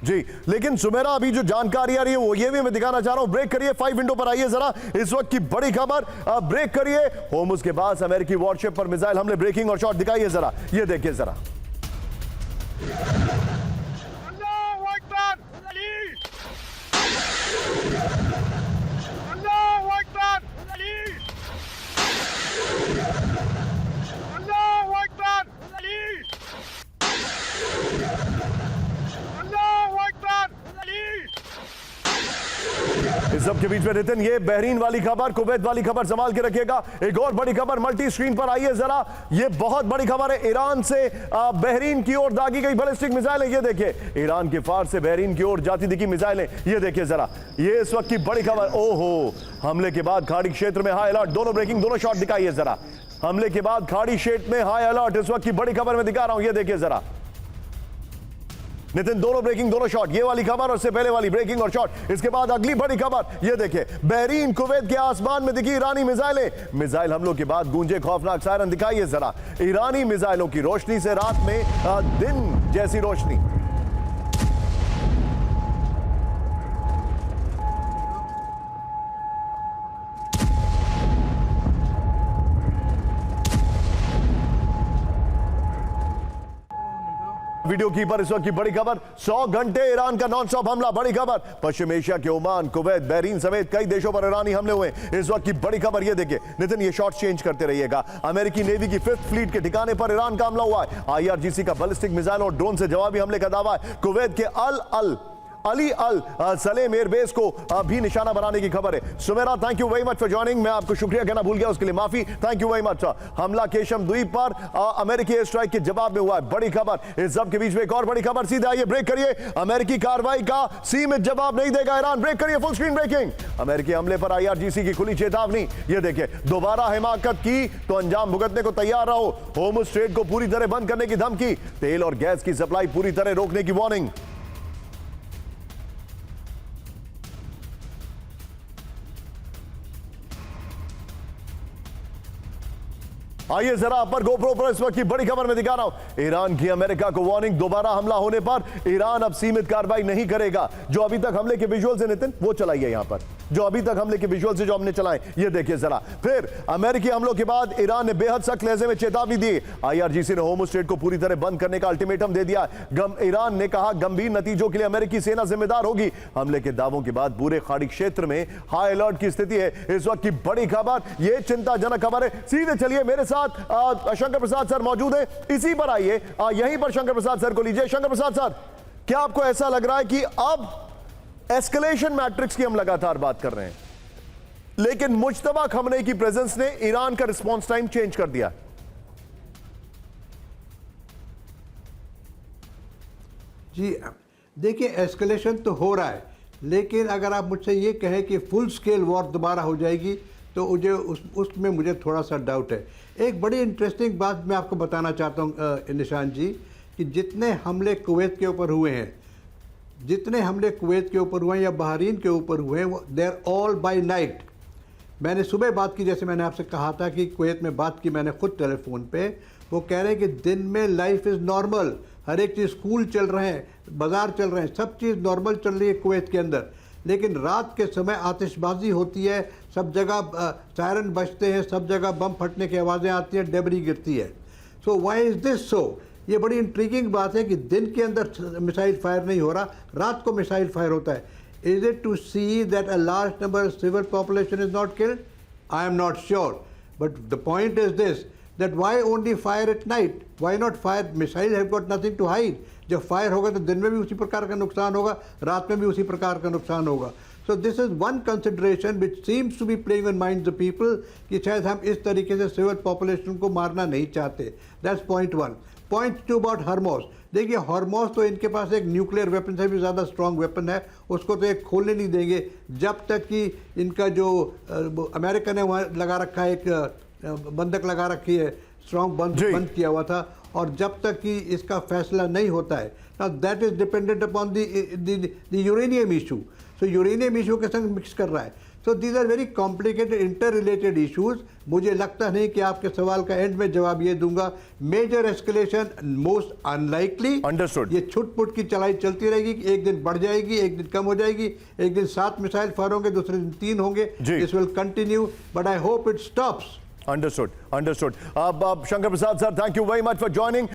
जी, लेकिन सुमेरा अभी जो जानकारी आ रही है वो ये भी मैं दिखाना चाह रहा हूं। ब्रेक करिए, 5 विंडो पर आइए जरा, इस वक्त की बड़ी खबर। ब्रेक करिए, होर्मुज के पास अमेरिकी वॉरशिप पर मिसाइल हमले, ब्रेकिंग और शॉट दिखाइए जरा, ये देखिए जरा। इस सब के बीच में नितिन, ये बहरीन वाली खबर, कुवैत वाली खबर संभाल के रखिएगा। एक और बड़ी खबर मल्टी स्क्रीन पर आइए जरा, ये बहुत बड़ी खबर है। ईरान से बहरीन की ओर दागी गई बैलिस्टिक मिसाइल है, ये देखिए। ईरान के फार से बहरीन की ओर जाती दिखी मिसाइल है, ये देखिए जरा। ये इस वक्त की बड़ी खबर। ओहो, हमले के बाद खाड़ी क्षेत्र में हाई अलर्ट, दोनों ब्रेकिंग, दोनों शॉट दिखाइए जरा। हमले के बाद खाड़ी क्षेत्र में हाई अलर्ट, इस वक्त की बड़ी खबर मैं दिखा रहा हूं, ये देखिए जरा। नितिन, दोनों ब्रेकिंग, दोनों शॉट, ये वाली खबर और से पहले वाली ब्रेकिंग और शॉट। इसके बाद अगली बड़ी खबर, ये देखिए, बहरीन कुवैत के आसमान में दिखी ईरानी मिसाइलें। मिसाइल हमलों के बाद गूंजे खौफनाक सायरन, दिखाइए जरा। ईरानी मिसाइलों की रोशनी से रात में दिन जैसी रोशनी। वीडियो कीपर, इस वक्त की बड़ी खबर, 100 घंटे ईरान का नॉन स्टॉप हमला, बड़ी खबर। पश्चिम एशिया के ओमान, कुवैत, बहरीन समेत कई देशों पर ईरानी हमले हुए, इस वक्त की बड़ी खबर, ये देखिए। नितिन, ये शॉट चेंज करते रहिएगा। अमेरिकी नेवी की 5th फ्लीट के ठिकाने पर ईरान का हमला हुआ है। IRGC का बैलिस्टिक मिसाइल और ड्रोन से जवाबी हमले का दावा है। कुवैत के अली अल सलेम एयरबेस को भी निशाना बनाने की खबर है। Sumera, thank you very much for joining. मैं आपको शुक्रिया कहना भूल गया, उसके लिए माफी, थैंक यू वेरी मच। हमला केशम द्वीप पर अमेरिकी एयर स्ट्राइक के जवाब में हुआ है, बड़ी खबर। इस सब के बीच में एक और बड़ी खबर, सीधे आइए, ब्रेक करिए। अमेरिकी कार्रवाई का सीमित जवाब नहीं देगा ईरान, ब्रेक करिए, फुल स्क्रीन ब्रेकिंग। अमेरिकी हमले पर IRGC की खुली चेतावनी, ये देखिए। दोबारा हिमाकत की तो अंजाम भुगतने को तैयार रहो। होर्मुज स्ट्रेट को पूरी तरह बंद करने की धमकी, तेल और गैस की सप्लाई पूरी तरह रोकने की वार्निंग। आइए जरा अपर गोप्रो पर इस वक्त की बड़ी खबर में दिखा रहा हूं। ईरान की अमेरिका को वार्निंग, दोबारा हमला होने पर ईरान अब सीमित कार्रवाई नहीं करेगा। जो अभी तक हमले के विजुअल्स है नितिन, वो चलाइए यहां पर, जो अभी तक हमले के विजुअल्स जो हमने चलाए, ये देखिए जरा। फिर अमेरिकी हमलों के बाद ईरान ने बेहद सख्त लहजे में चेतावनी दी। IRGC ने होर्मुज स्ट्रेट को पूरी तरह बंद करने का अल्टीमेटम दे दिया। ईरान ने कहा गंभीर नतीजों के लिए अमेरिकी सेना जिम्मेदार होगी। हमले के दावों के बाद पूरे खाड़ी क्षेत्र में हाई अलर्ट की स्थिति है। इस वक्त की बड़ी खबर, यह चिंताजनक खबर है। सीधे चलिए, मेरे साथ शंकर प्रसाद सर मौजूद है, इसी पर आइए, यहीं पर शंकर प्रसाद सर को लीजिए। शंकर प्रसाद सर, क्या आपको ऐसा लग रहा है कि अब एस्केलेशन मैट्रिक्स की हम लगातार बात कर रहे हैं, लेकिन मुज्तबा खमनेई की प्रेजेंस ने ईरान का रिस्पांस टाइम चेंज कर दिया? जी देखिए, एस्केलेशन तो हो रहा है, लेकिन अगर आप मुझसे ये कहें कि फुल स्केल वॉर दोबारा हो जाएगी तो मुझे उसमें मुझे थोड़ा सा डाउट है। एक बड़ी इंटरेस्टिंग बात मैं आपको बताना चाहता हूँ निशान जी, कि जितने हमले कुवैत के ऊपर हुए हैं, जितने हमले कुवैत के ऊपर हुए हैं या बहरीन के ऊपर हुए हैं, वो they are all by night. मैंने सुबह बात की, जैसे मैंने आपसे कहा था कि कुवैत में बात की मैंने खुद टेलीफोन पे, वो कह रहे हैं कि दिन में लाइफ इज़ नॉर्मल, हर एक चीज़, स्कूल चल रहे हैं, बाज़ार चल रहे हैं, सब चीज़ नॉर्मल चल रही है कुवैत के अंदर। लेकिन रात के समय आतिशबाजी होती है, सब जगह सायरन बजते हैं, सब जगह बम फटने की आवाज़ें आती हैं, डेबरी गिरती है। So why is this so? ये बड़ी इंट्रीगिंग बात है कि दिन के अंदर मिसाइल फायर नहीं हो रहा, रात को मिसाइल फायर होता है। Is it to see that a large number of civil population is not killed? I am not sure, but the point is this, that why only fire at night? Why not fire? Missile have got nothing to hide. जब fire होगा तो दिन में भी उसी प्रकार का नुकसान होगा, रात में भी उसी प्रकार का नुकसान होगा। So this is one consideration which seems to be playing on minds of people कि शायद हम इस तरीके से सिविल पॉपुलेशन को मारना नहीं चाहते। That's point one. Point two about Hormuz. देखिए, हॉर्मोज तो इनके पास एक न्यूक्लियर वेपन से भी ज़्यादा स्ट्रॉन्ग वेपन है, उसको तो एक खोलने नहीं देंगे जब तक कि इनका जो अमेरिका ने वहाँ लगा रखा है, एक बंधक लगा रखी है, स्ट्रॉन्ग बंद किया हुआ था, और जब तक कि इसका फैसला नहीं होता है, now that is dependent upon the uranium issue. So uranium issue के संग मिक्स कर रहा है। So these are very complicated interrelated issues. मुझे लगता नहीं कि आपके सवाल का एंड में जवाब ये दूंगा, major escalation most unlikely. Understood. ये छुट-पुट की चलाई चलती रहेगी, एक दिन बढ़ जाएगी, एक दिन कम हो जाएगी, एक दिन 7 मिसाइल फायर होंगे, दूसरे दिन 3 होंगे। जी। This will continue, but I hope it stops. Understood, understood. अब Shankar Prasad sir, thank you very much for joining.